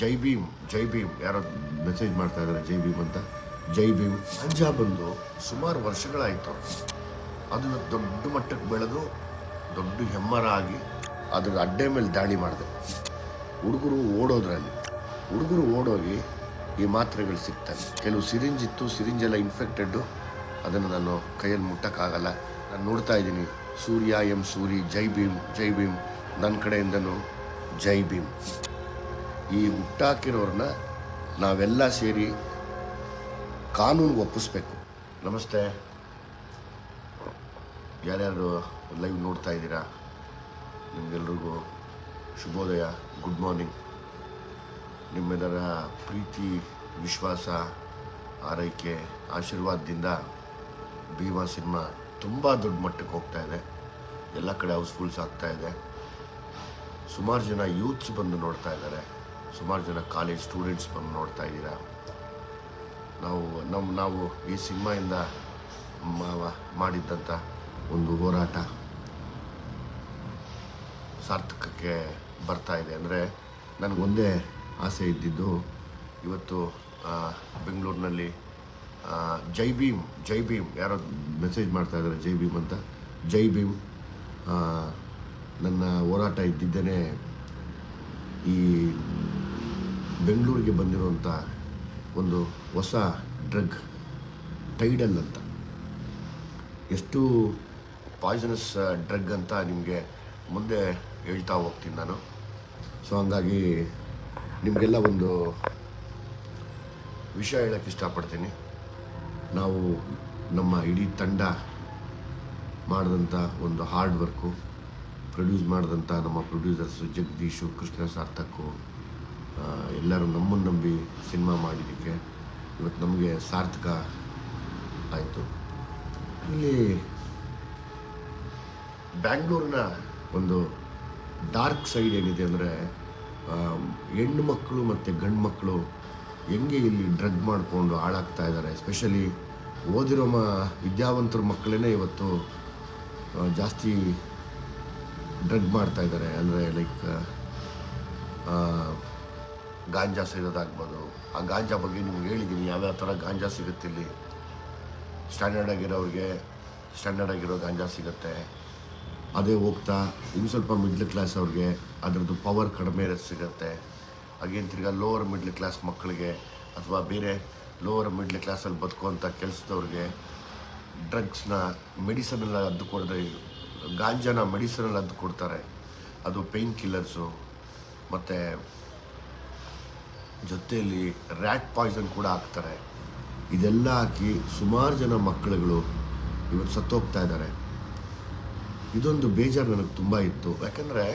ಜೈ ಭೀಮ್ ಜೈ ಭೀಮ್ ಯಾರೋ ಮೆಸೇಜ್ ಮಾಡ್ತಾ ಇದ್ದಾರೆ ಜೈ ಭೀಮ್ ಅಂತ. ಜೈ ಭೀಮ್ ಗಾಂಜಾ ಬಂದು ಸುಮಾರು ವರ್ಷಗಳಾಯಿತು. ಅದು ದೊಡ್ಡ ಮಟ್ಟಕ್ಕೆ ಬೆಳೆದು ದೊಡ್ಡ ಹೆಮ್ಮರ ಆಗಿ ಅದ್ರ ಅಡ್ಡೆ ಮೇಲೆ ದಾಳಿ ಮಾಡಿದೆ. ಹುಡುಗರು ಓಡೋಗಿ ಈ ಮಾತ್ರೆಗಳು ಸಿಗ್ತವೆ. ಕೆಲವು ಸಿರಿಂಜ್ ಇತ್ತು, ಸಿರಿಂಜೆಲ್ಲ ಇನ್ಫೆಕ್ಟೆಡ್ಡು, ಅದನ್ನು ನಾನು ಕೈಯಲ್ಲಿ ಮುಟ್ಟಕ್ಕಾಗಲ್ಲ. ನಾನು ನೋಡ್ತಾ ಇದ್ದೀನಿ. ಸೂರ್ಯ ಎಂ ಸೂರಿ ಜೈ ಭೀಮ್ ಜೈ ಭೀಮ್, ನನ್ನ ಕಡೆಯಿಂದನೂ ಜೈ ಭೀಮ್. ಈ ಹುಟ್ಟಾಕಿರೋರನ್ನ ನಾವೆಲ್ಲ ಸೇರಿ ಕಾನೂನಿಗೆ ಒಪ್ಪಿಸ್ಬೇಕು. ನಮಸ್ತೆ, ಯಾರ್ಯಾರು ಲೈವ್ ನೋಡ್ತಾ ಇದ್ದೀರಾ, ನಿಮಗೆಲ್ರಿಗೂ ಶುಭೋದಯ, ಗುಡ್ ಮಾರ್ನಿಂಗ್. ನಿಮ್ಮೆಲ್ಲರ ಪ್ರೀತಿ, ವಿಶ್ವಾಸ, ಆರೈಕೆ, ಆಶೀರ್ವಾದದಿಂದ ಭೀಮಾ ಸಿನಿಮಾ ತುಂಬ ದೊಡ್ಡ ಮಟ್ಟಕ್ಕೆ ಹೋಗ್ತಾ ಇದೆ. ಎಲ್ಲ ಕಡೆ ಹೌಸ್ಫುಲ್ಸ್ ಆಗ್ತಾ ಇದೆ. ಸುಮಾರು ಜನ ಯೂತ್ಸ್ ಬಂದು ನೋಡ್ತಾ ಇದ್ದಾರೆ, ಸುಮಾರು ಜನ ಕಾಲೇಜ್ ಸ್ಟೂಡೆಂಟ್ಸ್ ಬಂದು ನೋಡ್ತಾ ಇದ್ದೀರಾ. ನಾವು ಈ ಸಿನಿಮಾಯಿಂದ ಮಾಡಿದ್ದಂಥ ಒಂದು ಹೋರಾಟ ಸಾರ್ಥಕಕ್ಕೆ ಬರ್ತಾ ಇದೆ. ಅಂದರೆ ನನಗೊಂದೇ ಆಸೆ ಇದ್ದಿದ್ದು, ಇವತ್ತು ಬೆಂಗಳೂರಿನಲ್ಲಿ ಜೈ ಭೀಮ್ ಯಾರೋ ಮೆಸೇಜ್ ಮಾಡ್ತಾ ಇದ್ದಾರೆ ಜೈ ಭೀಮ್ ಅಂತ. ಜೈ ಭೀಮ್, ನನ್ನ ಹೋರಾಟ ಇದ್ದಿದ್ದೇನೆ ಈ ಬೆಂಗಳೂರಿಗೆ ಬಂದಿರುವಂಥ ಒಂದು ಹೊಸ ಡ್ರಗ್ ಟೈಡಲ್ ಅಂತ. ಎಷ್ಟು ಪಾಯ್ಸನಸ್ ಡ್ರಗ್ ಅಂತ ನಿಮಗೆ ಮುಂದೆ ಹೇಳ್ತಾ ಹೋಗ್ತೀನಿ ನಾನು. ಸೊ ಹಂಗಾಗಿ ನಿಮಗೆಲ್ಲ ಒಂದು ವಿಷಯ ಹೇಳೋಕ್ಕೆ ಇಷ್ಟಪಡ್ತೀನಿ. ನಾವು ನಮ್ಮ ಇಡೀ ತಂಡ ಮಾಡಿದಂಥ ಒಂದು ಹಾರ್ಡ್ ವರ್ಕು, ಪ್ರೊಡ್ಯೂಸ್ ಮಾಡಿದಂಥ ನಮ್ಮ ಪ್ರೊಡ್ಯೂಸರ್ಸು ಜಗದೀಶು, ಕೃಷ್ಣ, ಸಾರ್ಥಕು, ಎಲ್ಲರೂ ನಮ್ಮನ್ನು ನಂಬಿ ಸಿನಿಮಾ ಮಾಡಿದ್ದಕ್ಕೆ ಇವತ್ತು ನಮಗೆ ಸಾರ್ಥಕ ಆಯಿತು. ಇಲ್ಲಿ ಬ್ಯಾಂಗ್ಳೂರಿನ ಒಂದು ಡಾರ್ಕ್ ಸೈಡ್ ಏನಿದೆ ಅಂದರೆ, ಹೆಣ್ಣು ಮಕ್ಕಳು ಮತ್ತು ಗಂಡು ಮಕ್ಕಳು ಹೆಂಗೆ ಇಲ್ಲಿ ಡ್ರಗ್ ಮಾಡಿಕೊಂಡು ಹಾಳಾಗ್ತಾ ಇದ್ದಾರೆ. ಎಸ್ಪೆಷಲಿ ಓದಿರೋ ವಿದ್ಯಾವಂತರ ಮಕ್ಕಳೇ ಇವತ್ತು ಜಾಸ್ತಿ ಡ್ರಗ್ ಮಾಡ್ತಾ ಇದ್ದಾರೆ. ಅಂದರೆ ಲೈಕ್ ಗಾಂಜಾ ಸೇರೋದಾಗ್ಬೋದು. ಆ ಗಾಂಜಾ ಬಗ್ಗೆ ನಿಮ್ಗೆ ಹೇಳಿದ್ದೀನಿ, ಯಾವ್ಯಾವ ಥರ ಗಾಂಜಾ ಸಿಗುತ್ತೆ ಇಲ್ಲಿ. ಸ್ಟ್ಯಾಂಡರ್ಡ್ ಆಗಿರೋ ಗಾಂಜಾ ಸಿಗುತ್ತೆ. ಅದೇ ಹೋಗ್ತಾ ಇನ್ನು ಸ್ವಲ್ಪ ಮಿಡ್ಲ್ ಕ್ಲಾಸ್ ಅವ್ರಿಗೆ ಅದರದ್ದು ಪವರ್ ಕಡಿಮೆ ಸಿಗುತ್ತೆ. ಹಾಗೇನು ತಿರ್ಗಾ ಲೋವರ್ ಮಿಡ್ಲ್ ಕ್ಲಾಸ್ ಮಕ್ಕಳಿಗೆ ಅಥವಾ ಬೇರೆ ಲೋವರ್ ಮಿಡ್ಲ್ ಕ್ಲಾಸಲ್ಲಿ ಬದುಕುವಂಥ ಕೆಲಸದವ್ರಿಗೆ ಡ್ರಗ್ಸ್ನ ಮೆಡಿಸನೆಲ್ಲ ಅದ್ದು ಕೊಡದೆ, ಗಾಂಜಾನ ಮೆಡಿಸನಲ್ಲಿ ಅದ್ದು ಕೊಡ್ತಾರೆ. ಅದು ಪೇಯ್ನ್ ಕಿಲ್ಲರ್ಸು, ಮತ್ತು ಜೊತೆಯಲ್ಲಿ ರ್ಯಾಟ್ ಪಾಯ್ಸನ್ ಕೂಡ ಹಾಕ್ತಾರೆ. ಇದೆಲ್ಲ ಹಾಕಿ ಸುಮಾರು ಜನ ಮಕ್ಕಳುಗಳು ಇವತ್ತು ಸತ್ತೋಗ್ತಾ ಇದ್ದಾರೆ. ಇದೊಂದು ಬೇಜಾರು ನನಗೆ ತುಂಬ ಇತ್ತು. ಯಾಕಂದರೆ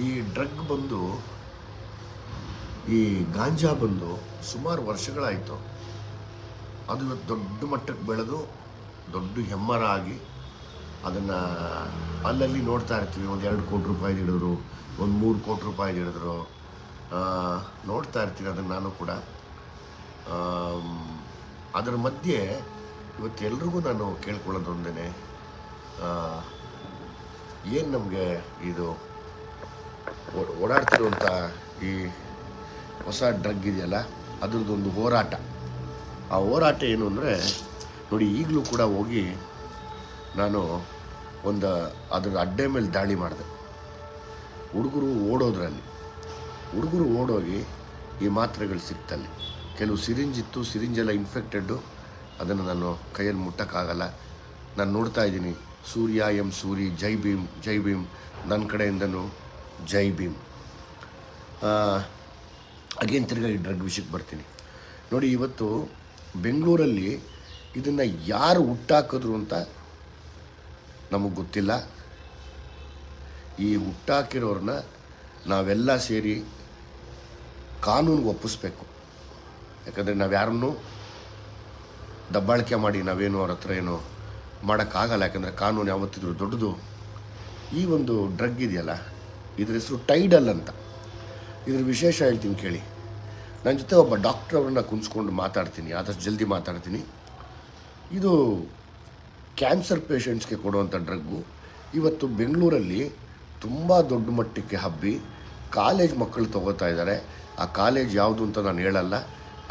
ಈ ಡ್ರಗ್ ಬಂದು, ಈ ಗಾಂಜಾ ಬಂದು ಸುಮಾರು ವರ್ಷಗಳಾಯಿತು. ಅದು ಇವತ್ತು ದೊಡ್ಡ ಮಟ್ಟಕ್ಕೆ ಬೆಳೆದು ದೊಡ್ಡ ಹೆಮ್ಮರ ಆಗಿ ಅದನ್ನು ಅಲ್ಲಲ್ಲಿ ನೋಡ್ತಾ ಇರ್ತೀವಿ. ಒಂದು 2 ಕೋಟಿ ರೂಪಾಯಿ ಹಿಡಿದ್ರು, ಒಂದು 3 ಕೋಟಿ ರೂಪಾಯಿ ಹಿಡಿದ್ರು, ನೋಡ್ತಾ ಇರ್ತೀನಿ ಅದನ್ನು ನಾನು ಕೂಡ. ಅದರ ಮಧ್ಯೆ ಇವತ್ತು ಎಲ್ರಿಗೂ ನಾನು ಕೇಳ್ಕೊಳ್ಳೋದೊಂದೇ, ಏನು ನಮಗೆ ಇದು ಓಡಾಡ್ತಿರುವಂಥ ಈ ಹೊಸ ಡ್ರಗ್ ಇದೆಯಲ್ಲ, ಅದ್ರದ್ದೊಂದು ಹೋರಾಟ. ಆ ಹೋರಾಟ ಏನು ಅಂದರೆ, ನೋಡಿ, ಈಗಲೂ ಕೂಡ ಹೋಗಿ ನಾನು ಅದ್ರ ಅಡ್ಡೆ ಮೇಲೆ ದಾಳಿ ಮಾಡಿದೆ. ಹುಡುಗರು ಓಡೋಗಿ ಈ ಮಾತ್ರೆಗಳು ಸಿಗ್ತಲ್ಲಿ. ಕೆಲವು ಸಿರಿಂಜ್ ಇತ್ತು, ಸಿರಿಂಜೆಲ್ಲ ಇನ್ಫೆಕ್ಟೆಡ್ಡು, ಅದನ್ನು ನಾನು ಕೈಯಲ್ಲಿ ಮುಟ್ಟಕ್ಕಾಗಲ್ಲ. ನಾನು ನೋಡ್ತಾ ಇದ್ದೀನಿ. ಸೂರ್ಯ ಎಂ ಸೂರಿ ಜೈ ಭೀಮ್, ನನ್ನ ಕಡೆಯಿಂದನೂ ಜೈ ಭೀಮ್. ಅಗೇನ್ ತಿರ್ಗಾ ಈ ಡ್ರಗ್ ವಿಷಯಕ್ಕೆ ಬರ್ತೀನಿ. ನೋಡಿ, ಇವತ್ತು ಬೆಂಗಳೂರಲ್ಲಿ ಇದನ್ನು ಯಾರು ಹುಟ್ಟಾಕಿದ್ರು ಅಂತ ನಮಗೆ ಗೊತ್ತಿಲ್ಲ. ಈ ಹುಟ್ಟಾಕಿರೋರನ್ನ ನಾವೆಲ್ಲ ಸೇರಿ ಕಾನೂನಿಗೆ ಒಪ್ಪಿಸ್ಬೇಕು. ಯಾಕಂದರೆ ನಾವು ಯಾರನ್ನೂ ದಬ್ಬಾಳಿಕೆ ಮಾಡಿ ನಾವೇನು ಅವ್ರ ಹತ್ರ ಏನೋ ಮಾಡೋಕ್ಕಾಗಲ್ಲ. ಯಾಕಂದರೆ ಕಾನೂನು ಯಾವತ್ತಿದ್ರೂ ದೊಡ್ಡದು. ಈ ಒಂದು ಡ್ರಗ್ ಇದೆಯಲ್ಲ, ಇದ್ರ ಹೆಸರು ಟೈಡಲ್ ಅಂತ. ಇದ್ರ ವಿಶೇಷ ಹೇಳ್ತೀನಿ ಕೇಳಿ. ನನ್ನ ಜೊತೆ ಒಬ್ಬ ಡಾಕ್ಟ್ರ್ ಅವ್ರನ್ನ ಕುಂಸ್ಕೊಂಡು ಮಾತಾಡ್ತೀನಿ, ಆದಷ್ಟು ಜಲ್ದಿ ಮಾತಾಡ್ತೀನಿ. ಇದು ಕ್ಯಾನ್ಸರ್ ಪೇಷಂಟ್ಸ್ಗೆ ಕೊಡುವಂಥ ಡ್ರಗ್ಗು. ಇವತ್ತು ಬೆಂಗಳೂರಲ್ಲಿ ತುಂಬ ದೊಡ್ಡ ಮಟ್ಟಕ್ಕೆ ಹಬ್ಬಿ ಕಾಲೇಜ್ ಮಕ್ಕಳು ತೊಗೋತಾ ಇದ್ದಾರೆ. ಆ ಕಾಲೇಜ್ ಯಾವುದು ಅಂತ ನಾನು ಹೇಳಲ್ಲ,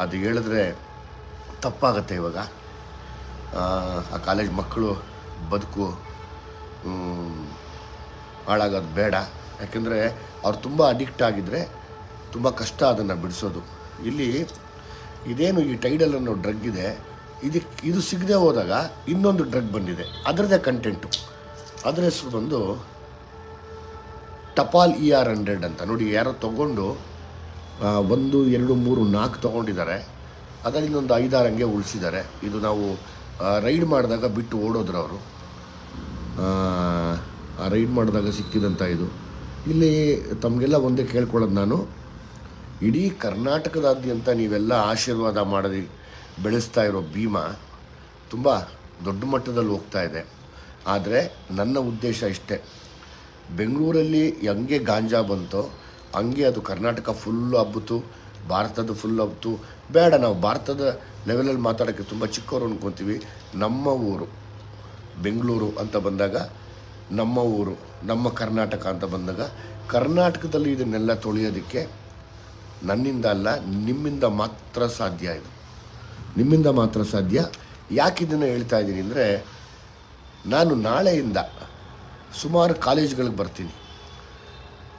ಅದು ಹೇಳಿದ್ರೆ ತಪ್ಪಾಗತ್ತೆ. ಇವಾಗ ಆ ಕಾಲೇಜ್ ಮಕ್ಕಳು ಬದುಕು ಹಾಳಾಗೋದು ಬೇಡ. ಯಾಕೆಂದರೆ ಅವ್ರು ತುಂಬ ಅಡಿಕ್ಟ್ ಆಗಿದ್ದರೆ ತುಂಬ ಕಷ್ಟ ಅದನ್ನು ಬಿಡಿಸೋದು. ಇಲ್ಲಿ ಇದೇನು ಈ ಟೈಡಲ್ ಅನ್ನೋ ಡ್ರಗ್ ಇದೆ, ಇದು ಸಿಗದೆ ಹೋದಾಗ ಇನ್ನೊಂದು ಡ್ರಗ್ ಬಂದಿದೆ, ಅದರದ್ದೇ ಕಂಟೆಂಟು. ಅದರ ಹೆಸರು ಬಂದು ಟಪಾಲ್ ER100 ಅಂತ. ನೋಡಿ, ಯಾರೋ ತೊಗೊಂಡು 1, 2, 3, 4 ತೊಗೊಂಡಿದ್ದಾರೆ, ಅದರಲ್ಲಿ ಇನ್ನೊಂದು 5-6 ಹಂಗೆ ಉಳಿಸಿದ್ದಾರೆ. ಇದು ನಾವು ರೈಡ್ ಮಾಡಿದಾಗ ಬಿಟ್ಟು ಓಡೋದ್ರು ಅವರು. ಆ ರೈಡ್ ಮಾಡಿದಾಗ ಸಿಕ್ಕಿದಂಥ ಇದು. ಇಲ್ಲಿ ತಮಗೆಲ್ಲ ಒಂದೇ ಕೇಳ್ಕೊಳ್ಳೋದು ನಾನು, ಇಡೀ ಕರ್ನಾಟಕದಾದ್ಯಂತ ನೀವೆಲ್ಲ ಆಶೀರ್ವಾದ ಮಾಡಿ ಬೆಳೆಸ್ತಾ ಇರೋ ಭೀಮಾ ತುಂಬ ದೊಡ್ಡ ಮಟ್ಟದಲ್ಲಿ ಹೋಗ್ತಾ ಇದೆ. ಆದರೆ ನನ್ನ ಉದ್ದೇಶ ಇಷ್ಟೇ, ಬೆಂಗಳೂರಲ್ಲಿ ಹೆಂಗೆ ಗಾಂಜಾ ಬಂತೋ ಹಂಗೆ ಅದು ಕರ್ನಾಟಕ ಫುಲ್ಲು ಹಬ್ಬಿತು, ಭಾರತದ ಫುಲ್ ಹಬ್ಬಿತು. ಬೇಡ, ನಾವು ಭಾರತದ ಲೆವೆಲಲ್ಲಿ ಮಾತಾಡೋಕ್ಕೆ ತುಂಬ ಚಿಕ್ಕವರು ಅಂದ್ಕೊತೀವಿ. ನಮ್ಮ ಊರು ಬೆಂಗಳೂರು ಅಂತ ಬಂದಾಗ, ನಮ್ಮ ಊರು ನಮ್ಮ ಕರ್ನಾಟಕ ಅಂತ ಬಂದಾಗ, ಕರ್ನಾಟಕದಲ್ಲಿ ಇದನ್ನೆಲ್ಲ ತೊಳೆಯೋದಕ್ಕೆ ನನ್ನಿಂದ ಅಲ್ಲ, ನಿಮ್ಮಿಂದ ಮಾತ್ರ ಸಾಧ್ಯ. ಇದು ನಿಮ್ಮಿಂದ ಮಾತ್ರ ಸಾಧ್ಯ. ಯಾಕೆ ಇದನ್ನು ಹೇಳ್ತಾ ಇದ್ದೀನಿ ಅಂದರೆ, ನಾನು ನಾಳೆಯಿಂದ ಸುಮಾರು ಕಾಲೇಜ್ಗಳಿಗೆ ಬರ್ತೀನಿ.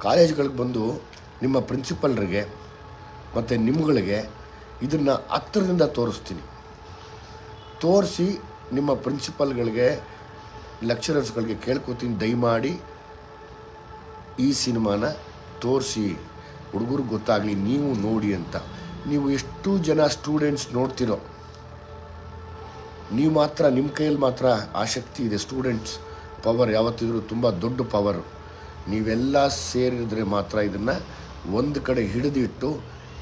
ಕಾಲೇಜ್ಗಳಿಗೆ ಬಂದು ನಿಮ್ಮ ಪ್ರಿನ್ಸಿಪಲ್ರಿಗೆ ಮತ್ತು ನಿಮ್ಗಳಿಗೆ ಇದನ್ನು ಹತ್ತಿರದಿಂದ ತೋರಿಸ್ತೀನಿ. ತೋರಿಸಿ ನಿಮ್ಮ ಪ್ರಿನ್ಸಿಪಲ್ಗಳಿಗೆ, ಲೆಕ್ಚರರ್ಸ್ಗಳಿಗೆ ಕೇಳ್ಕೊತೀನಿ, ದಯಮಾಡಿ ಈ ಸಿನಿಮಾನ ತೋರಿಸಿ, ಹುಡುಗರಿಗೆ ಗೊತ್ತಾಗಲಿ, ನೀವು ನೋಡಿ ಅಂತ. ನೀವು ಎಷ್ಟು ಜನ ಸ್ಟೂಡೆಂಟ್ಸ್ ನೋಡ್ತಿರೋ, ನೀವು ಮಾತ್ರ, ನಿಮ್ಮ ಕೈಯಲ್ಲಿ ಮಾತ್ರ ಆ ಶಕ್ತಿ ಇದೆ. ಸ್ಟೂಡೆಂಟ್ಸ್ ಪವರ್ ಯಾವತ್ತಿದ್ರೂ ತುಂಬ ದೊಡ್ಡ ಪವರು. ನೀವೆಲ್ಲ ಸೇರಿದ್ರೆ ಮಾತ್ರ ಇದನ್ನು ಒಂದು ಕಡೆ ಹಿಡಿದಿಟ್ಟು,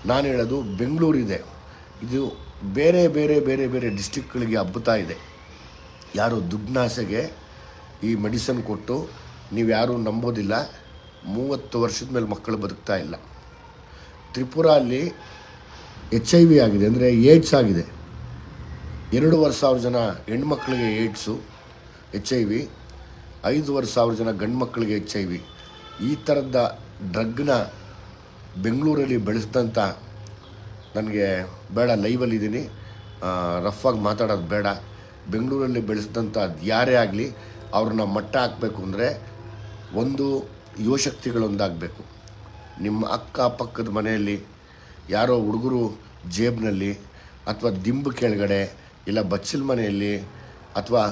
ನಾನು ಹೇಳೋದು ಬೆಂಗಳೂರಿದೆ, ಇದು ಬೇರೆ ಬೇರೆ ಬೇರೆ ಬೇರೆ ಡಿಸ್ಟಿಕ್ಗಳಿಗೆ ಹಬ್ಬುತ್ತಾ ಇದೆ. ಯಾರು ದುಡ್ನಾಸೆಗೆ ಈ ಮೆಡಿಸನ್ ಕೊಟ್ಟು, ನೀವು ಯಾರೂ ನಂಬೋದಿಲ್ಲ, 30 ವರ್ಷದ ಮೇಲೆ ಮಕ್ಕಳು ಬದುಕ್ತಾ ಇಲ್ಲ. ತ್ರಿಪುರ ಅಲ್ಲಿ HIV ಆಗಿದೆ, ಅಂದರೆ ಏಡ್ಸ್ ಆಗಿದೆ. 2,500 ಜನ ಹೆಣ್ಮಕ್ಳಿಗೆ ಏಡ್ಸು, HIV. 5,500 ಜನ ಗಂಡು ಮಕ್ಕಳಿಗೆ HIV. ಈ ಥರದ ಡ್ರಗ್ನ ಬೆಂಗಳೂರಲ್ಲಿ ಬೆಳೆಸಿದಂಥ, ನನಗೆ ಬೇಡ, ಲೈವಲ್ಲಿದ್ದೀನಿ, ರಫಾಗಿ ಮಾತಾಡೋದು ಬೇಡ. ಬೆಂಗಳೂರಲ್ಲಿ ಬೆಳೆಸಿದಂಥ ಯಾರೇ ಆಗಲಿ ಅವ್ರನ್ನ ಮಟ್ಟ ಹಾಕಬೇಕು ಅಂದರೆ ಒಂದು ಯುವಶಕ್ತಿಗಳೊಂದಾಗಬೇಕು. ನಿಮ್ಮ ಅಕ್ಕಪಕ್ಕದ ಮನೆಯಲ್ಲಿ ಯಾರೋ ಹುಡುಗರು ಜೇಬ್ನಲ್ಲಿ, ಅಥವಾ ದಿಂಬು ಕೆಳಗಡೆ, ಇಲ್ಲ ಬಚ್ಚಲ ಮನೆಯಲ್ಲಿ, ಅಥವಾ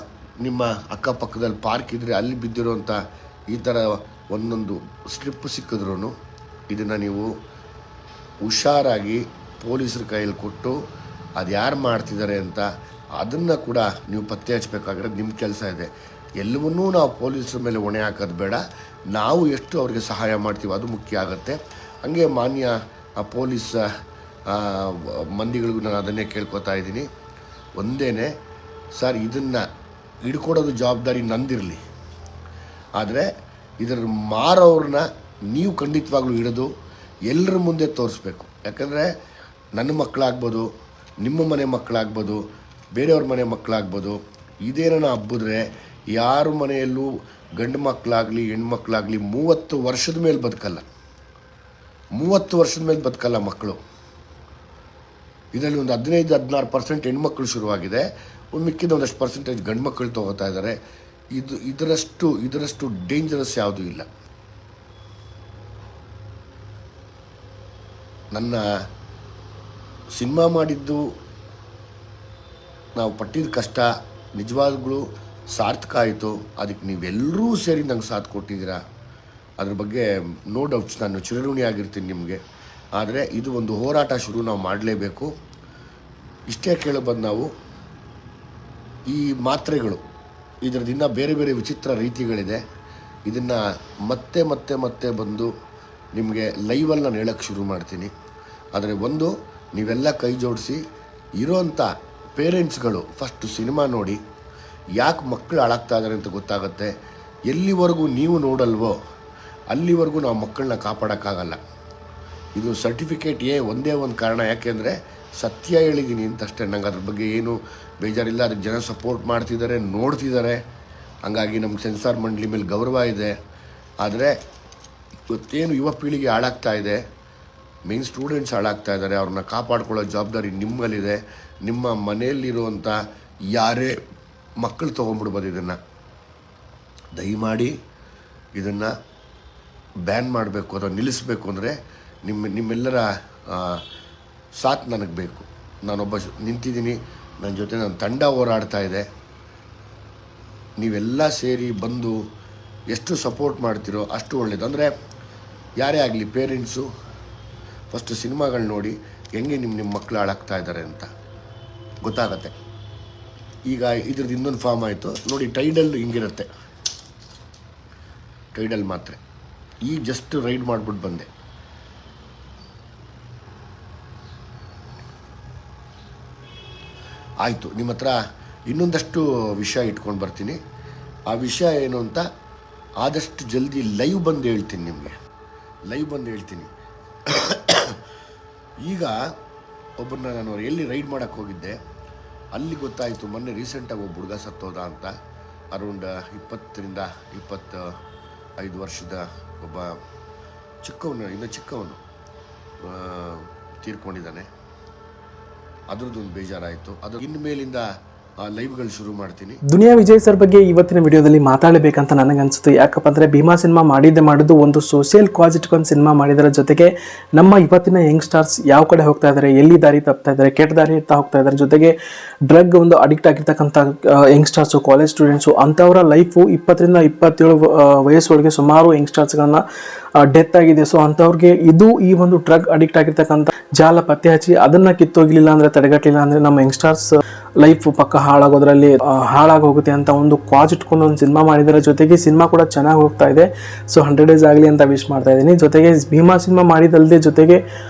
ನಿಮ್ಮ ಅಕ್ಕಪಕ್ಕದಲ್ಲಿ ಪಾರ್ಕ್ ಇದ್ದರೆ ಅಲ್ಲಿ ಬಿದ್ದಿರೋಂಥ ಈ ಥರ ಒಂದೊಂದು ಸ್ಟ್ರಿಪ್ ಸಿಕ್ಕಿದ್ರೂ ಇದನ್ನು ನೀವು ಹುಷಾರಾಗಿ ಪೊಲೀಸರ ಕೈಯಲ್ಲಿ ಕೊಟ್ಟು, ಅದು ಯಾರು ಮಾಡ್ತಿದ್ದಾರೆ ಅಂತ ಅದನ್ನು ಕೂಡ ನೀವು ಪತ್ತೆ ಹಚ್ಚಬೇಕಾಗಿರೋದು ನಿಮ್ಮ ಕೆಲಸ ಇದೆ. ಎಲ್ಲವನ್ನೂ ನಾವು ಪೊಲೀಸರ ಮೇಲೆ ಹೊಣೆ ಹಾಕೋದು ಬೇಡ, ನಾವು ಎಷ್ಟು ಅವ್ರಿಗೆ ಸಹಾಯ ಮಾಡ್ತೀವಿ ಅದು ಮುಖ್ಯ ಆಗುತ್ತೆ. ಹಂಗೆ ಮಾನ್ಯ ಪೊಲೀಸ್ ಮಂದಿಗಳಿಗೂ ನಾನು ಅದನ್ನೇ ಕೇಳ್ಕೊತಾ ಇದ್ದೀನಿ. ಒಂದೇ ಸರ್, ಇದನ್ನು ಹಿಡ್ಕೊಡೋದು ಜವಾಬ್ದಾರಿ ನಂದಿರಲಿ, ಆದರೆ ಇದರ ಮಾರೋರನ್ನ ನೀವು ಖಂಡಿತವಾಗ್ಲೂ ಹಿಡಿದು ಎಲ್ಲರ ಮುಂದೆ ತೋರಿಸ್ಬೇಕು. ಯಾಕಂದರೆ ನನ್ನ ಮಕ್ಕಳಾಗ್ಬೋದು, ನಿಮ್ಮ ಮನೆ ಮಕ್ಕಳಾಗ್ಬೋದು, ಬೇರೆಯವ್ರ ಮನೆ ಮಕ್ಕಳಾಗ್ಬೋದು, ಇದೇನ ಹಬ್ಬಿದ್ರೆ ಯಾರ ಮನೆಯಲ್ಲೂ ಗಂಡು ಮಕ್ಕಳಾಗಲಿ ಹೆಣ್ಮಕ್ಳಾಗಲಿ 30 ವರ್ಷದ ಮೇಲೆ ಬದುಕಲ್ಲ. 30 ವರ್ಷದ ಮೇಲೆ ಬದುಕಲ್ಲ ಮಕ್ಕಳು. ಇದರಲ್ಲಿ ಒಂದು 15-16% ಹೆಣ್ಮಕ್ಳು ಶುರುವಾಗಿದೆ, ಒಂದು ಮಿಕ್ಕಿದ ಒಂದಷ್ಟು ಪರ್ಸೆಂಟೇಜ್ ಗಂಡು ಮಕ್ಕಳು ತೊಗೋತಾ ಇದ್ದಾರೆ. ಇದರಷ್ಟು ಡೇಂಜರಸ್ ಯಾವುದೂ ಇಲ್ಲ. ನನ್ನ ಸಿನಿಮಾ ಮಾಡಿದ್ದು, ನಾವು ಪಟ್ಟಿದ ಕಷ್ಟ ನಿಜವಾಗ್ಲೂ ಸಾರ್ಥಕ ಆಯಿತು. ಅದಕ್ಕೆ ನೀವೆಲ್ಲರೂ ಸೇರಿ ನಂಗೆ ಸಾಥ್ ಕೊಟ್ಟಿದ್ದೀರಾ, ಅದ್ರ ಬಗ್ಗೆ ನೋ ಡೌಟ್ಸ್, ನಾನು ಚಿರಋಣಿಯಾಗಿರ್ತೀನಿ ನಿಮಗೆ. ಆದರೆ ಇದು ಒಂದು ಹೋರಾಟ ಶುರು ನಾವು ಮಾಡಲೇಬೇಕು. ಇಷ್ಟೇ ಕೇಳಬಂದು ನಾವು ಈ ಮಾತ್ರೆಗಳು, ಇದರದಿಂದ ಬೇರೆ ಬೇರೆ ವಿಚಿತ್ರ ರೀತಿಗಳಿದೆ. ಇದನ್ನು ಮತ್ತೆ ಮತ್ತೆ ಮತ್ತೆ ಬಂದು ನಿಮಗೆ ಲೈವಲ್ಲಿ ನಾನು ಹೇಳೋಕ್ಕೆ ಶುರು ಮಾಡ್ತೀನಿ. ಆದರೆ ಒಂದು, ನೀವೆಲ್ಲ ಕೈ ಜೋಡಿಸಿ ಇರೋಂಥ ಪೇರೆಂಟ್ಸ್ಗಳು ಫಸ್ಟು ಸಿನಿಮಾ ನೋಡಿ, ಯಾಕೆ ಮಕ್ಕಳು ಹಾಳಾಗ್ತಾ ಇದ್ದಾರೆ ಅಂತ ಗೊತ್ತಾಗುತ್ತೆ. ಎಲ್ಲಿವರೆಗೂ ನೀವು ನೋಡಲ್ವೋ ಅಲ್ಲಿವರೆಗೂ ನಾವು ಮಕ್ಕಳನ್ನ ಕಾಪಾಡೋಕ್ಕಾಗಲ್ಲ. ಇದು ಸರ್ಟಿಫಿಕೇಟ್ ಒಂದೇ ಒಂದು ಕಾರಣ, ಯಾಕೆಂದರೆ ಸತ್ಯ ಹೇಳಿದ್ದೀನಿ ಅಂತಷ್ಟೇ. ನಂಗೆ ಅದ್ರ ಬಗ್ಗೆ ಏನು ಬೇಜಾರಿಲ್ಲ. ಅದಕ್ಕೆ ಜನ ಸಪೋರ್ಟ್ ಮಾಡ್ತಿದ್ದಾರೆ, ನೋಡ್ತಿದ್ದಾರೆ. ಹಂಗಾಗಿ ನಮ್ಗೆ ಸೆನ್ಸಾರ್ ಮಂಡಳಿ ಮೇಲೆ ಗೌರವ ಇದೆ. ಆದರೆ ಇವತ್ತೇನು ಯುವ ಪೀಳಿಗೆ ಹಾಳಾಗ್ತಾ ಇದೆ, ಮೇನ್ ಸ್ಟೂಡೆಂಟ್ಸ್ ಹಾಳಾಗ್ತಾ ಇದ್ದಾರೆ, ಅವ್ರನ್ನ ಕಾಪಾಡ್ಕೊಳ್ಳೋ ಜವಾಬ್ದಾರಿ ನಿಮ್ಮಲ್ಲಿದೆ. ನಿಮ್ಮ ಮನೆಯಲ್ಲಿರುವಂಥ ಯಾರೇ ಮಕ್ಕಳು ತೊಗೊಂಡ್ಬಿಡ್ಬೋದು. ಇದನ್ನು ದಯಮಾಡಿ ಇದನ್ನು ಬ್ಯಾನ್ ಮಾಡಬೇಕು ಅಥವಾ ನಿಲ್ಲಿಸಬೇಕು ಅಂದರೆ ನಿಮ್ಮೆಲ್ಲರ ಸಾಥ್ ನನಗೆ ಬೇಕು. ನಾನೊಬ್ಬ ನಿಂತಿದ್ದೀನಿ, ನನ್ನ ಜೊತೆ ನನ್ನ ತಂಡ ಹೋರಾಡ್ತಾ ಇದೆ. ನೀವೆಲ್ಲ ಸೇರಿ ಬಂದು ಎಷ್ಟು ಸಪೋರ್ಟ್ ಮಾಡ್ತೀರೋ ಅಷ್ಟು ಒಳ್ಳೆಯದು. ಅಂದರೆ ಯಾರೇ ಆಗಲಿ ಪೇರೆಂಟ್ಸು ಫಸ್ಟು ಸಿನಿಮಾಗಳು ನೋಡಿ ಹೆಂಗೆ ನಿಮ್ಮ ಮಕ್ಕಳು ಹಾಳಾಗ್ತಾ ಇದ್ದಾರೆ ಅಂತ ಗೊತ್ತಾಗತ್ತೆ. ಈಗ ಇದ್ರದ್ದು ಇನ್ನೊಂದು ಫಾರ್ಮ್ ಆಯಿತು ನೋಡಿ, ಟೈಡಲ್ ಹಿಂಗಿರುತ್ತೆ, ಟೈಡಲ್ ಮಾತ್ರೆ. ಈಗ ಜಸ್ಟ್ ರೈಡ್ ಮಾಡಿಬಿಟ್ಟು ಬಂದೆ. ಆಯಿತು, ನಿಮ್ಮ ಹತ್ರ ಇನ್ನೊಂದಷ್ಟು ವಿಷಯ ಇಟ್ಕೊಂಡು ಬರ್ತೀನಿ. ಆ ವಿಷಯ ಏನು ಅಂತ ಆದಷ್ಟು ಜಲ್ದಿ ಲೈವ್ ಬಂದು ಹೇಳ್ತೀನಿ, ನಿಮಗೆ ಲೈವ್ ಬಂದು ಹೇಳ್ತೀನಿ. ಈಗ ಒಬ್ಬರನ್ನ ನಾನು ಎಲ್ಲಿ ರೈಡ್ ಮಾಡೋಕ್ಕೆ ಹೋಗಿದ್ದೆ, ಅಲ್ಲಿ ಗೊತ್ತಾಯಿತು ಮೊನ್ನೆ ರೀಸೆಂಟಾಗಿ ಒಬ್ಬ ಹುಡುಗ ಸತ್ತೋದ ಅಂತ. ಅರೌಂಡ್ 20-25 ವರ್ಷದ ಒಬ್ಬ ಚಿಕ್ಕವನು ತೀರ್ಕೊಂಡಿದ್ದಾನೆ. ಅದ್ರದ್ದೊಂದು ಬೇಜಾರಾಯಿತು. ಅದು ಇನ್ಮೇಲಿಂದ ಲೈವ್ಗಳು ಶುರು ಮಾಡ್ತೀನಿ. ದುನಿಯಾ ವಿಜಯ್ ಸರ್ ಬಗ್ಗೆ ಇವತ್ತಿನ ವಿಡಿಯೋದಲ್ಲಿ ಮಾತಾಡಬೇಕಂತ ನನಗೆ ಅನಿಸುತ್ತೆ. ಯಾಕಪ್ಪ ಅಂದರೆ ಭೀಮಾ ಸಿನಿಮಾ ಮಾಡಿದ್ದು ಒಂದು ಸೋಷಿಯಲ್ ಕಾಸ್ ಇಟ್ಕೊಂಡು ಸಿನಿಮಾ ಮಾಡಿದರ ಜೊತೆಗೆ ನಮ್ಮ ಇವತ್ತಿನ ಯಂಗ್ಸ್ಟರ್ಸ್ ಯಾವ ಕಡೆ ಹೋಗ್ತಾ ಇದ್ದಾರೆ, ಎಲ್ಲಿ ದಾರಿ ತಪ್ತಾ ಇದ್ದಾರೆ, ಕೆಟ್ಟ ದಾರಿ ಇರ್ತಾ ಹೋಗ್ತಾ ಇದ್ದಾರೆ, ಜೊತೆಗೆ ಡ್ರಗ್ ಒಂದು ಅಡಿಕ್ಟ್ ಆಗಿರ್ತಕ್ಕಂಥ ಯಂಗ್ಸ್ಟರ್ಸು, ಕಾಲೇಜ್ ಸ್ಟೂಡೆಂಟ್ಸು ಅಂಥವರ ಲೈಫು 20-27 ವಯಸ್ಸೊಳಗೆ ಸುಮಾರು ಯಂಗ್ಸ್ಟರ್ಸ್ಗಳನ್ನ ಡೆತ್ ಆಗಿದೆ. ಸೊ ಅಂಥವ್ರಿಗೆ ಈ ಒಂದು ಡ್ರಗ್ ಅಡಿಕ್ಟ್ ಆಗಿರ್ತಕ್ಕಂಥ ಜಾಲ ಪತ್ತೆ ಹಚ್ಚಿ ಅದನ್ನು ಕಿತ್ತೋಗ್ಲಿಲ್ಲ ಅಂದರೆ, ತಡೆಗಟ್ಟಲಿಲ್ಲ ಅಂದರೆ ನಮ್ಮ ಯಂಗ್ಸ್ಟರ್ಸ್ ಲೈಫ್ ಪಕ್ಕ ಹಾಳಾಗೋದ್ರಲ್ಲಿ ಹಾಳಾಗೋಗುತ್ತೆ ಅಂತ ಒಂದು ಕಾಸ್ ಇಟ್ಕೊಂಡು ಒಂದು ಸಿನಿಮಾ ಮಾಡಿದ್ದಾರೆ. ಜೊತೆಗೆ ಸಿನಿಮಾ ಕೂಡ ಚೆನ್ನಾಗಿ ಹೋಗ್ತಾ ಇದೆ. ಸೊ 100 days ಆಗಲಿ ಅಂತ ವಿಶ್ ಮಾಡ್ತಾ ಇದ್ದೀನಿ. ಜೊತೆಗೆ ಭೀಮಾ ಸಿನಿಮಾ ಮಾಡಿದಲ್ಲದೆ ಜೊತೆಗೆ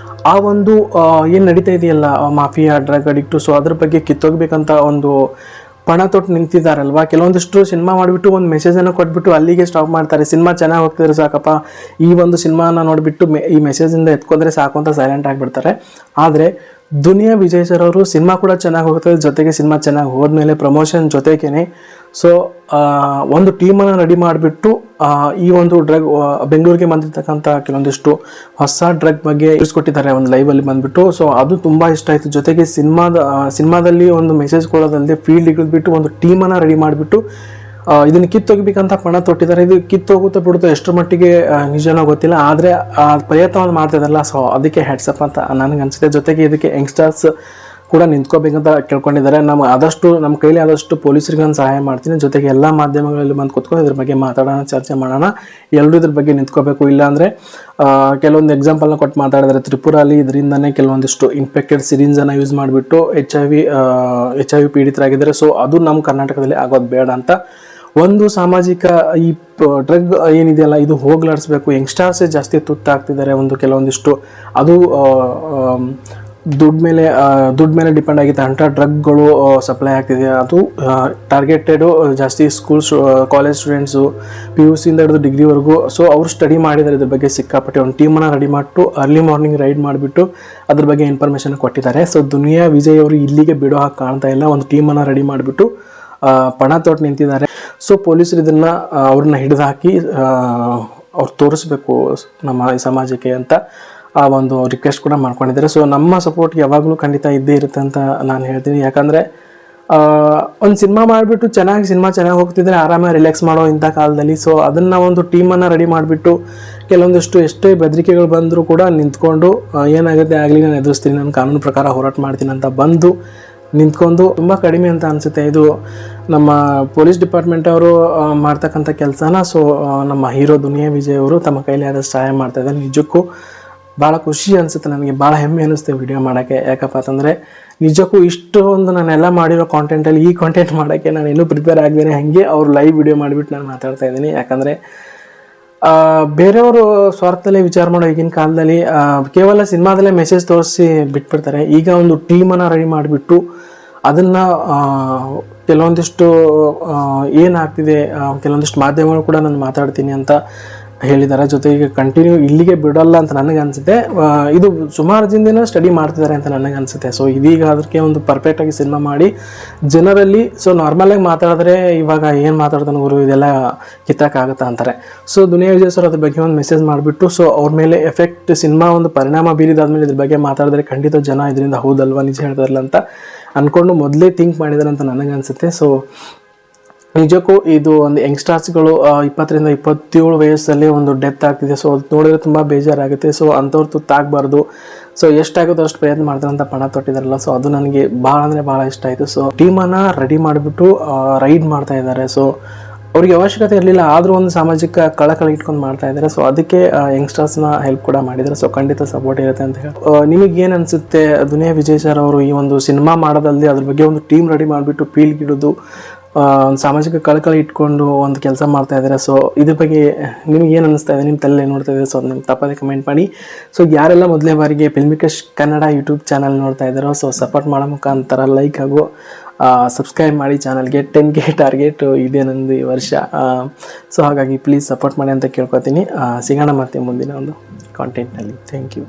ಆ ಒಂದು ಏನು ನಡೀತಾ ಇದೆಯಲ್ಲ ಮಾಫಿಯಾ, ಡ್ರಗ್ ಅಡಿಕ್ಟು, ಸೊ ಅದ್ರ ಬಗ್ಗೆ ಕಿತ್ತೋಗ್ಬೇಕಂತ ಒಂದು ಪಣ ತೊಟ್ಟು ನಿಂತಿದ್ದಾರಲ್ವಾ. ಕೆಲವೊಂದಿಷ್ಟು ಸಿನಿಮಾ ಮಾಡಿಬಿಟ್ಟು ಒಂದು ಮೆಸೇಜನ್ನು ಕೊಟ್ಬಿಟ್ಟು ಅಲ್ಲಿಗೆ ಸ್ಟಾಪ್ ಮಾಡ್ತಾರೆ. ಸಿನಿಮಾ ಚೆನ್ನಾಗಿ ಹೋಗ್ತಿದ್ರೆ ಸಾಕಪ್ಪ, ಈ ಒಂದು ಸಿನಿಮಾನ ನೋಡಿಬಿಟ್ಟು ಈ ಮೆಸೇಜಿಂದ ಎತ್ಕೊಂಡ್ರೆ ಸಾಕು ಅಂತ ಸೈಲೆಂಟ್ ಆಗಿಬಿಡ್ತಾರೆ. ಆದರೆ ದುನಿಯಾ ವಿಜಯ್ ಸರ್ ಅವರು ಸಿನಿಮಾ ಕೂಡ ಚೆನ್ನಾಗಿ ಹೋಗ್ತದೆ, ಜೊತೆಗೆ ಸಿನಿಮಾ ಚೆನ್ನಾಗಿ ಹೋದ್ಮೇಲೆ ಪ್ರಮೋಷನ್ ಜೊತೆಗೇನೆ ಸೊ ಒಂದು ಟೀಮನ್ನು ರೆಡಿ ಮಾಡಿಬಿಟ್ಟು ಈ ಒಂದು ಡ್ರಗ್ ಬೆಂಗಳೂರಿಗೆ ಬಂದಿರ್ತಕ್ಕಂಥ ಕೆಲವೊಂದಿಷ್ಟು ಹೊಸ ಡ್ರಗ್ ಬಗ್ಗೆ ತಿಳಿಸ್ಕೊಟ್ಟಿದ್ದಾರೆ ಒಂದು ಲೈವಲ್ಲಿ ಬಂದುಬಿಟ್ಟು. ಸೊ ಅದು ತುಂಬ ಇಷ್ಟ ಆಯಿತು. ಜೊತೆಗೆ ಸಿನಿಮಾದಲ್ಲಿ ಒಂದು ಮೆಸೇಜ್ ಕೊಡೋದಲ್ಲದೆ ಫೀಲ್ಡ್ ಇಳಿದ್ಬಿಟ್ಟು ಒಂದು ಟೀಮನ್ನು ರೆಡಿ ಮಾಡಿಬಿಟ್ಟು ಇದನ್ನು ಕಿತ್ತೋಗ್ಬೇಕಂತ ಪಣ ತೊಟ್ಟಿದ್ದಾರೆ. ಇದು ಕಿತ್ತೋಗುತ್ತೋ ಬಿಡುತ್ತೋ ಎಷ್ಟರ ಮಟ್ಟಿಗೆ ನಿಜನೋ ಗೊತ್ತಿಲ್ಲ, ಆದರೆ ಆ ಪ್ರಯತ್ನವನ್ನು ಮಾಡ್ತಿದ್ದಾರಲ್ಲ, ಸೊ ಅದಕ್ಕೆ ಹೆಡ್ಸಪ್ ಅಂತ ನನಗೆ ಅನಿಸುತ್ತೆ. ಜೊತೆಗೆ ಇದಕ್ಕೆ ಯಂಗ್ಸ್ಟರ್ಸ್ ಕೂಡ ನಿಂತ್ಕೋಬೇಕಂತ ಕೇಳ್ಕೊಂಡಿದ್ದಾರೆ. ನಮ್ಮ ಕೈಲಿ ಆದಷ್ಟು ಪೊಲೀಸರಿಗೆ ನಾನು ಸಹಾಯ ಮಾಡ್ತೀನಿ. ಜೊತೆಗೆ ಎಲ್ಲ ಮಾಧ್ಯಮಗಳಲ್ಲಿ ಬಂದು ಕೂತ್ಕೊಂಡು ಇದ್ರ ಬಗ್ಗೆ ಮಾತಾಡೋಣ, ಚರ್ಚೆ ಮಾಡೋಣ. ಎಲ್ಲರೂ ಇದ್ರ ಬಗ್ಗೆ ನಿಂತ್ಕೋಬೇಕು. ಇಲ್ಲಾಂದರೆ ಕೆಲವೊಂದು ಎಕ್ಸಾಂಪಲ್ನ ಕೊಟ್ಟು ಮಾತಾಡಿದರೆ ತ್ರಿಪುರಲ್ಲಿ ಇದರಿಂದನೇ ಕೆಲವೊಂದಿಷ್ಟು ಇನ್ಫೆಕ್ಟೆಡ್ ಸಿರಿಂಜನ್ನು ಯೂಸ್ ಮಾಡಿಬಿಟ್ಟು HIV ಪೀಡಿತರಾಗಿದ್ದಾರೆ. ಸೊ ಅದು ನಮ್ಮ ಕರ್ನಾಟಕದಲ್ಲಿ ಆಗೋದು ಬೇಡ ಅಂತ ಒಂದು ಸಾಮಾಜಿಕ ಈ ಡ್ರಗ್ ಏನಿದೆಯಲ್ಲ ಇದು ಹೋಗ್ಲಾಡಿಸ್ಬೇಕು. ಯಂಗ್ಸ್ಟರ್ಸೇ ಜಾಸ್ತಿ ತುತ್ತಾಗ್ತಿದ್ದಾರೆ. ಕೆಲವೊಂದಿಷ್ಟು ಅದು ದುಡ್ಡು ಮೇಲೆ ಡಿಪೆಂಡ್ ಆಗಿತ್ತು. ಅಂಥ ಡ್ರಗ್ಗಳು ಸಪ್ಲೈ ಆಗ್ತಿದೆ. ಅದು ಟಾರ್ಗೆಟೆಡು ಜಾಸ್ತಿ ಕಾಲೇಜ್ ಸ್ಟೂಡೆಂಟ್ಸು PUC ಇಂದ ಹಿಡಿದು ಡಿಗ್ರಿವರೆಗೂ. ಸೊ ಅವರು ಸ್ಟಡಿ ಮಾಡಿದ್ದಾರೆ ಇದ್ರ ಬಗ್ಗೆ ಸಿಕ್ಕಾಪಟ್ಟೆ. ಒಂದು ಟೀಮನ್ನು ರೆಡಿ ಮಾಡಿಬಿಟ್ಟು ಅರ್ಲಿ ಮಾರ್ನಿಂಗ್ ರೈಡ್ ಮಾಡಿಬಿಟ್ಟು ಅದ್ರ ಬಗ್ಗೆ ಇನ್ಫಾರ್ಮೇಷನ್ ಕೊಟ್ಟಿದ್ದಾರೆ. ಸೊ ದುನಿಯಾ ವಿಜಯ್ ಅವರು ಇಲ್ಲಿಗೆ ಬಿಡೋ ಹಾಗೆ ಕಾಣ್ತಾ ಇಲ್ಲ. ಒಂದು ಟೀಮನ್ನು ರೆಡಿ ಮಾಡಿಬಿಟ್ಟು ಪಣ ತೊಟ್ಟು ನಿಂತಿದ್ದಾರೆ. ಸೊ ಪೊಲೀಸರು ಅವ್ರನ್ನ ಹಿಡಿದು ಹಾಕಿ ಅವ್ರು ತೋರಿಸ್ಬೇಕು ನಮ್ಮ ಈ ಸಮಾಜಕ್ಕೆ ಅಂತ ಆ ಒಂದು ರಿಕ್ವೆಸ್ಟ್ ಕೂಡ ಮಾಡ್ಕೊಂಡಿದ್ದಾರೆ. ಸೊ ನಮ್ಮ ಸಪೋರ್ಟ್ ಯಾವಾಗಲೂ ಖಂಡಿತ ಇದ್ದೇ ಇರುತ್ತೆ ಅಂತ ನಾನು ಹೇಳ್ತೀನಿ. ಯಾಕಂದರೆ ಒಂದು ಸಿನಿಮಾ ಮಾಡಿಬಿಟ್ಟು ಸಿನಿಮಾ ಚೆನ್ನಾಗಿ ಹೋಗ್ತಿದ್ರೆ ಆರಾಮಾಗಿ ರಿಲ್ಯಾಕ್ಸ್ ಮಾಡೋ ಇಂಥ ಕಾಲದಲ್ಲಿ. ಸೊ ಅದನ್ನು ಒಂದು ಟೀಮನ್ನು ರೆಡಿ ಮಾಡಿಬಿಟ್ಟು ಕೆಲವೊಂದಿಷ್ಟು ಎಷ್ಟೇ ಬೆದರಿಕೆಗಳು ಬಂದರೂ ಕೂಡ ನಿಂತ್ಕೊಂಡು ಏನಾಗುತ್ತೆ ಆಗಲಿ ನಾನು ಎದುರಿಸ್ತೀನಿ, ನಾನು ಕಾನೂನು ಪ್ರಕಾರ ಹೋರಾಟ ಮಾಡ್ತೀನಿ ಅಂತ ಬಂದು ನಿಂತ್ಕೊಂಡು ತುಂಬ ಕಡಿಮೆ ಅಂತ ಅನಿಸುತ್ತೆ. ಇದು ನಮ್ಮ ಪೊಲೀಸ್ ಡಿಪಾರ್ಟ್ಮೆಂಟ್ ಅವರು ಮಾಡ್ತಕ್ಕಂಥ ಕೆಲಸನ. ಸೊ ನಮ್ಮ ಹೀರೋ ದುನಿಯಾ ವಿಜಯ್ ಅವರು ತಮ್ಮ ಕೈಲಿ ಆದಷ್ಟು ಸಹಾಯ ಮಾಡ್ತಾಯಿದ್ದಾರೆ. ನಿಜಕ್ಕೂ ಭಾಳ ಖುಷಿ ಅನಿಸುತ್ತೆ, ನನಗೆ ಭಾಳ ಹೆಮ್ಮೆ ಅನ್ನಿಸುತ್ತೆ ವಿಡಿಯೋ ಮಾಡೋಕ್ಕೆ. ಯಾಕಪ್ಪ ಅಂತಂದರೆ ನಿಜಕ್ಕೂ ಇಷ್ಟೊಂದು ನಾನೆಲ್ಲ ಮಾಡಿರೋ ಕಾಂಟೆಂಟಲ್ಲಿ ಈ ಕಾಂಟೆಂಟ್ ಮಾಡೋಕ್ಕೆ ನಾನು ಇನ್ನೂ ಪ್ರಿಪೇರ್ ಆಗಿದ್ದೇನೆ. ಹಾಗೆ ಅವ್ರು ಲೈವ್ ವಿಡಿಯೋ ಮಾಡಿಬಿಟ್ಟು ನಾನು ಮಾತಾಡ್ತಾ ಇದ್ದೀನಿ. ಯಾಕಂದರೆ ಬೇರೆಯವರು ಸ್ವಾರ್ಥದಲ್ಲೇ ವಿಚಾರ ಮಾಡೋ ಈಗಿನ ಕಾಲದಲ್ಲಿ ಕೇವಲ ಸಿನಿಮಾದಲ್ಲೇ ಮೆಸೇಜ್ ತೋರಿಸಿ ಬಿಟ್ಬಿಡ್ತಾರೆ. ಈಗ ಒಂದು ಟೀಮನ್ನು ರೆಡಿ ಮಾಡಿಬಿಟ್ಟು ಅದನ್ನು ಕೆಲವೊಂದಿಷ್ಟು ಏನಾಗ್ತಿದೆ, ಕೆಲವೊಂದಿಷ್ಟು ಮಾಧ್ಯಮಗಳು ಕೂಡ ನಾನು ಮಾತಾಡ್ತೀನಿ ಅಂತ ಹೇಳಿದ್ದಾರೆ. ಜೊತೆಗೆ ಕಂಟಿನ್ಯೂ ಇಲ್ಲಿಗೆ ಬಿಡಲ್ಲ ಅಂತ ನನಗೆ ಅನಿಸುತ್ತೆ. ಇದು ಸುಮಾರು ದಿನ ಸ್ಟಡಿ ಮಾಡ್ತಿದ್ದಾರೆ ಅಂತ ನನಗೆ ಅನಿಸುತ್ತೆ. ಸೊ ಇದೀಗ ಅದಕ್ಕೆ ಒಂದು ಪರ್ಫೆಕ್ಟಾಗಿ ಸಿನಿಮಾ ಮಾಡಿ ಜನರಲ್ಲಿ ಸೊ ನಾರ್ಮಲಾಗಿ ಮಾತಾಡಿದ್ರೆ ಇವಾಗ ಏನು ಮಾತಾಡ್ತಾನೆ ಗುರು ಇದೆಲ್ಲ ಕಿತ್ತಕ್ಕಾಗುತ್ತಾ ಅಂತಾರೆ. ಸೊ ದುನಿಯಾ ವಿಜಯ್ ಸರ್ ಅದ್ರ ಬಗ್ಗೆ ಒಂದು ಮೆಸೇಜ್ ಮಾಡಿಬಿಟ್ಟು ಸೊ ಅವ್ರ ಮೇಲೆ ಎಫೆಕ್ಟ್ ಸಿನಿಮಾ ಒಂದು ಪರಿಣಾಮ ಬೀರಿದಾದ್ಮೇಲೆ ಇದ್ರ ಬಗ್ಗೆ ಮಾತಾಡಿದ್ರೆ ಖಂಡಿತ ಜನ ಇದರಿಂದ ಹೌದಲ್ವಾ ನಿಜ ಹೇಳ್ತಾರಲ್ಲ ಅಂತ ಅಂದ್ಕೊಂಡು ಮೊದಲೇ ಥಿಂಕ್ ಮಾಡಿದ್ದಾರೆ ಅಂತ ನನಗೆ ಅನಿಸುತ್ತೆ. ಸೊ ನಿಜಕ್ಕೂ ಇದು ಒಂದು ಯಂಗ್ಸ್ಟರ್ಸ್ಗಳು 20 ರಿಂದ 27 ವಯಸ್ಸಲ್ಲಿ ಒಂದು ಡೆತ್ ಆಗ್ತಿದೆ. ಸೊ ಅದು ನೋಡಿದ್ರೆ ತುಂಬ ಬೇಜಾರಾಗುತ್ತೆ. ಸೊ ಅಂಥವ್ರು ತುತ್ತಾಗಬಾರ್ದು. ಸೊ ಎಷ್ಟಾಗುತ್ತೋ ಅಷ್ಟು ಪ್ರಯತ್ನ ಮಾಡ್ತಾರೆ ಅಂತ ಪಣ ತೊಟ್ಟಿದ್ದಾರಲ್ಲ. ಸೊ ಅದು ನನಗೆ ಭಾಳ ಅಂದರೆ ಭಾಳ ಇಷ್ಟ ಆಯಿತು. ಸೊ ಟೀಮನ್ನು ರೆಡಿ ಮಾಡಿಬಿಟ್ಟು ರೈಡ್ ಮಾಡ್ತಾ ಇದ್ದಾರೆ. ಸೊ ಅವ್ರಿಗೆ ಅವಶ್ಯಕತೆ ಇರಲಿಲ್ಲ, ಆದರೂ ಒಂದು ಸಾಮಾಜಿಕ ಕಳಕಳ ಇಟ್ಕೊಂಡು ಮಾಡ್ತಾ ಇದ್ದಾರೆ. ಸೊ ಅದಕ್ಕೆ ಯಂಗ್ಸ್ಟರ್ಸ್ನ ಹೆಲ್ಪ್ ಕೂಡ ಮಾಡಿದ್ದಾರೆ. ಸೊ ಖಂಡಿತ ಸಪೋರ್ಟ್ ಇರುತ್ತೆ ಅಂತ ಹೇಳಿ ನಿಮಗೇನು ಅನಿಸುತ್ತೆ? ದುನಿಯಾ ವಿಜಯ್ ಸರ್ ಅವರು ಈ ಒಂದು ಸಿನಿಮಾ ಮಾಡೋದಲ್ಲದೆ ಅದ್ರ ಬಗ್ಗೆ ಒಂದು ಟೀಮ್ ರೆಡಿ ಮಾಡಿಬಿಟ್ಟು ಫೀಲ್ಡ್ಗಿಡೋದು ಒಂದು ಸಾಮಾಜಿಕ ಕಳಕಳಿ ಇಟ್ಕೊಂಡು ಒಂದು ಕೆಲಸ ಮಾಡ್ತಾ ಇದ್ದಾರೆ. ಸೊ ಇದ್ರ ಬಗ್ಗೆ ನಿಮ್ಗೆ ಏನು ಅನಿಸ್ತಾ ಇದೆ? ನಿಮ್ಮ ತಲೆ ನೋಡ್ತಾ ಇದೆ? ಸೊ ಅದು ನಿಮ್ಗೆ ತಪ್ಪದೆ ಕಮೆಂಟ್ ಮಾಡಿ. ಸೊ ಯಾರೆಲ್ಲ ಮೊದಲನೇ ಬಾರಿಗೆ ಫಿಲ್ಮಿಕಶ್ ಕನ್ನಡ ಯೂಟ್ಯೂಬ್ ಚಾನಲ್ ನೋಡ್ತಾ ಇದ್ದಾರೋ ಸೊ ಸಪೋರ್ಟ್ ಮಾಡೋ ಮುಖಾಂತರ ಲೈಕ್ ಹಾಗೂ ಸಬ್ಸ್ಕ್ರೈಬ್ ಮಾಡಿ ಚಾನಲ್ಗೆ. 10K ಟಾರ್ಗೆಟ್ ಇದೆ ನಂದು ಈ ವರ್ಷ. ಸೊ ಹಾಗಾಗಿ ಪ್ಲೀಸ್ ಸಪೋರ್ಟ್ ಮಾಡಿ ಅಂತ ಕೇಳ್ಕೊತೀನಿ. ಸಿಗೋಣ ಮತ್ತೆ ಮುಂದಿನ ಒಂದು ಕಾಂಟೆಂಟ್ನಲ್ಲಿ. Thank you.